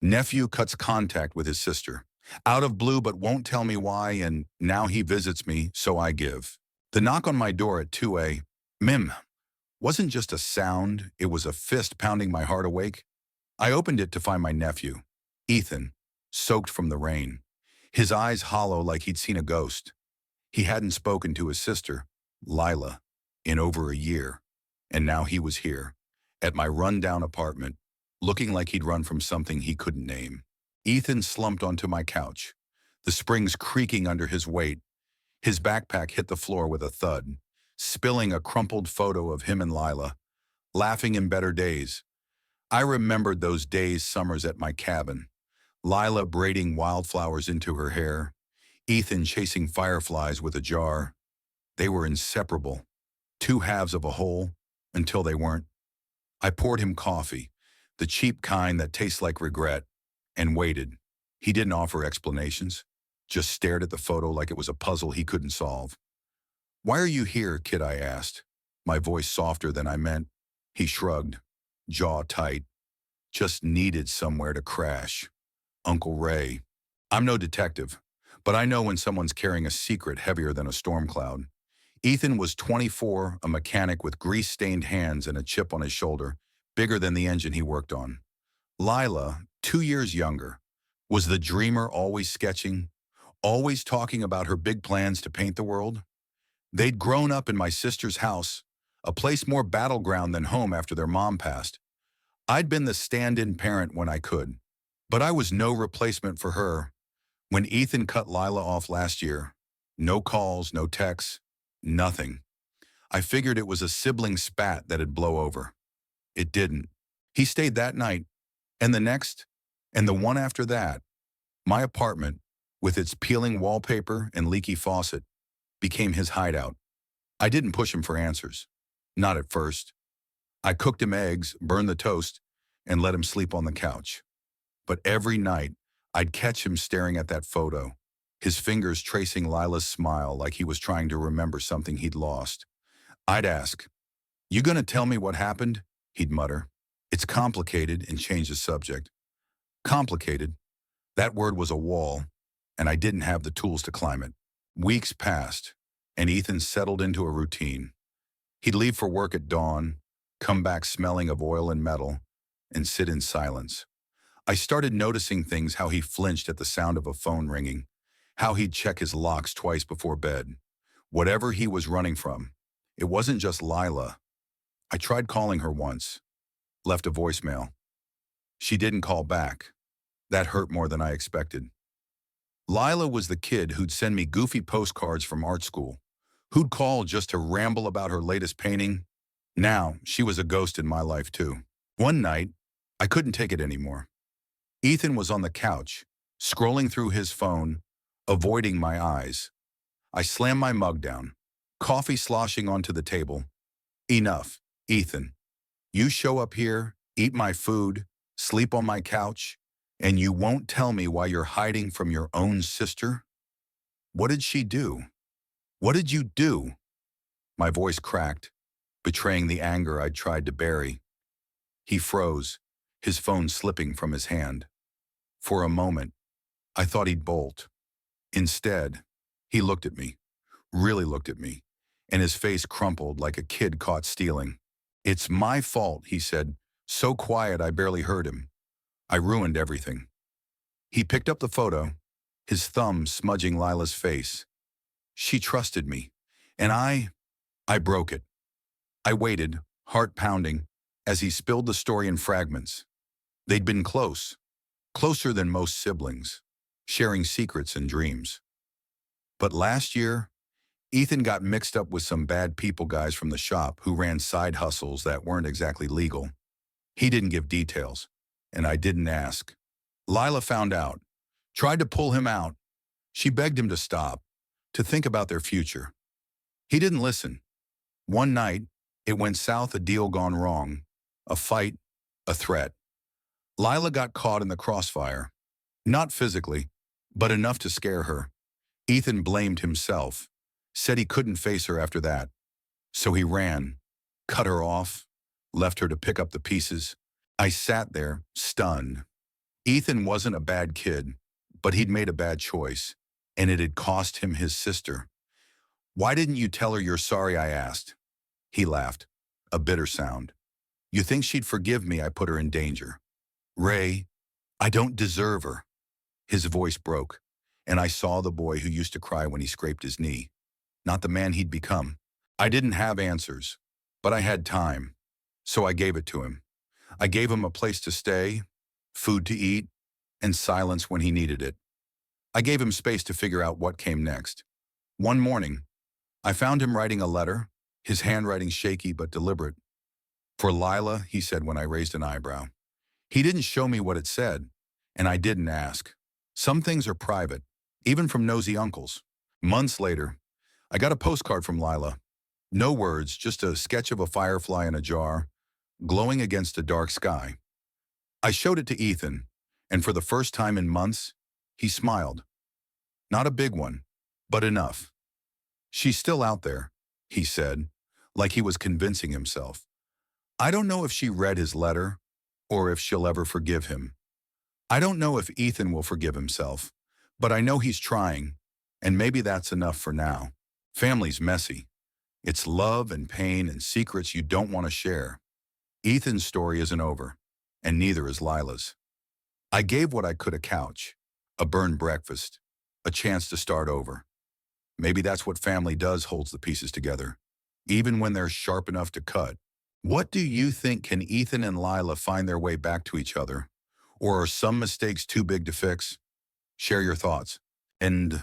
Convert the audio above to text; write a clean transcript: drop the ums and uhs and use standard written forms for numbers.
Nephew cuts contact with his sister. Out of blue but won't tell me why, and now he visits me, so I give. The knock on my door at 2 a.m. wasn't just a sound, it was a fist pounding my heart awake. I opened it to find my nephew, Ethan, soaked from the rain. His eyes hollow like he'd seen a ghost. He hadn't spoken to his sister, Lila, in over a year, and now he was here, at my rundown apartment, looking like he'd run from something he couldn't name. Ethan slumped onto my couch, the springs creaking under his weight. His backpack hit the floor with a thud, spilling a crumpled photo of him and Lila, laughing in better days. I remembered those days, summers at my cabin, Lila braiding wildflowers into her hair, Ethan chasing fireflies with a jar. They were inseparable, two halves of a whole, until they weren't. I poured him coffee, the cheap kind that tastes like regret, and waited. He didn't offer explanations, just stared at the photo like it was a puzzle he couldn't solve. "Why are you here, kid?" I asked, my voice softer than I meant. He shrugged, jaw tight. "Just needed somewhere to crash. Uncle Ray. I'm no detective, but I know when someone's carrying a secret heavier than a storm cloud." Ethan was 24, a mechanic with grease-stained hands and a chip on his shoulder, bigger than the engine he worked on. Lila, 2 years younger, was the dreamer, always sketching, always talking about her big plans to paint the world. They'd grown up in my sister's house, a place more battleground than home after their mom passed. I'd been the stand-in parent when I could, but I was no replacement for her. When Ethan cut Lila off last year, no calls, no texts, nothing. I figured it was a sibling spat that'd blow over. It didn't. He stayed that night, and the next, and the one after that. My apartment, with its peeling wallpaper and leaky faucet, became his hideout. I didn't push him for answers. Not at first. I cooked him eggs, burned the toast, and let him sleep on the couch. But every night, I'd catch him staring at that photo, his fingers tracing Lila's smile like he was trying to remember something he'd lost. I'd ask, "You gonna tell me what happened?" He'd mutter, "It's complicated," and change the subject. Complicated. That word was a wall, and I didn't have the tools to climb it. Weeks passed, and Ethan settled into a routine. He'd leave for work at dawn, come back smelling of oil and metal, and sit in silence. I started noticing things: how he flinched at the sound of a phone ringing, how he'd check his locks twice before bed. Whatever he was running from, it wasn't just Lila. I tried calling her once, left a voicemail. She didn't call back. That hurt more than I expected. Lila was the kid who'd send me goofy postcards from art school, who'd call just to ramble about her latest painting. Now, she was a ghost in my life too. One night, I couldn't take it anymore. Ethan was on the couch, scrolling through his phone, avoiding my eyes. I slammed my mug down, coffee sloshing onto the table. "Enough, Ethan. You show up here, eat my food, sleep on my couch, and you won't tell me why you're hiding from your own sister? What did she do? What did you do?" My voice cracked, betraying the anger I'd tried to bury. He froze, his phone slipping from his hand. For a moment, I thought he'd bolt. Instead, he looked at me, really looked at me, and his face crumpled like a kid caught stealing. "It's my fault," he said, so quiet I barely heard him. "I ruined everything." He picked up the photo, his thumb smudging Lila's face. She trusted me, and I broke it. I waited, heart pounding, as he spilled the story in fragments. They'd been close, closer than most siblings, sharing secrets and dreams. But last year, Ethan got mixed up with some bad people guys from the shop who ran side hustles that weren't exactly legal. He didn't give details, and I didn't ask. Lila found out, tried to pull him out. She begged him to stop, to think about their future. He didn't listen. One night, it went south, a deal gone wrong, a fight, a threat. Lila got caught in the crossfire, not physically, but enough to scare her. Ethan blamed himself, said he couldn't face her after that. So he ran, cut her off, left her to pick up the pieces. I sat there, stunned. Ethan wasn't a bad kid, but he'd made a bad choice, and it had cost him his sister. Why didn't you tell her you're sorry, I asked. He laughed, a bitter sound. You think she'd forgive me? I put her in danger. Ray, I don't deserve her. His voice broke, and I saw the boy who used to cry when he scraped his knee, not the man he'd become. I didn't have answers, but I had time, so I gave it to him. I gave him a place to stay, food to eat, and silence when he needed it. I gave him space to figure out what came next. One morning, I found him writing a letter, his handwriting shaky but deliberate. For Lila, he said when I raised an eyebrow. He didn't show me what it said, and I didn't ask. Some things are private, even from nosy uncles. Months later, I got a postcard from Lila. No words, just a sketch of a firefly in a jar, glowing against a dark sky. I showed it to Ethan, and for the first time in months, he smiled. Not a big one, but enough. She's still out there, he said, like he was convincing himself. I don't know if she read his letter or if she'll ever forgive him. I don't know if Ethan will forgive himself, but I know he's trying, and maybe that's enough for now. Family's messy. It's love and pain and secrets you don't want to share. Ethan's story isn't over, and neither is Lila's. I gave what I could: a couch, a burned breakfast, a chance to start over. Maybe that's what family does, holds the pieces together, even when they're sharp enough to cut. What do you think? Can Ethan and Lila find their way back to each other? Or are some mistakes too big to fix? Share your thoughts. And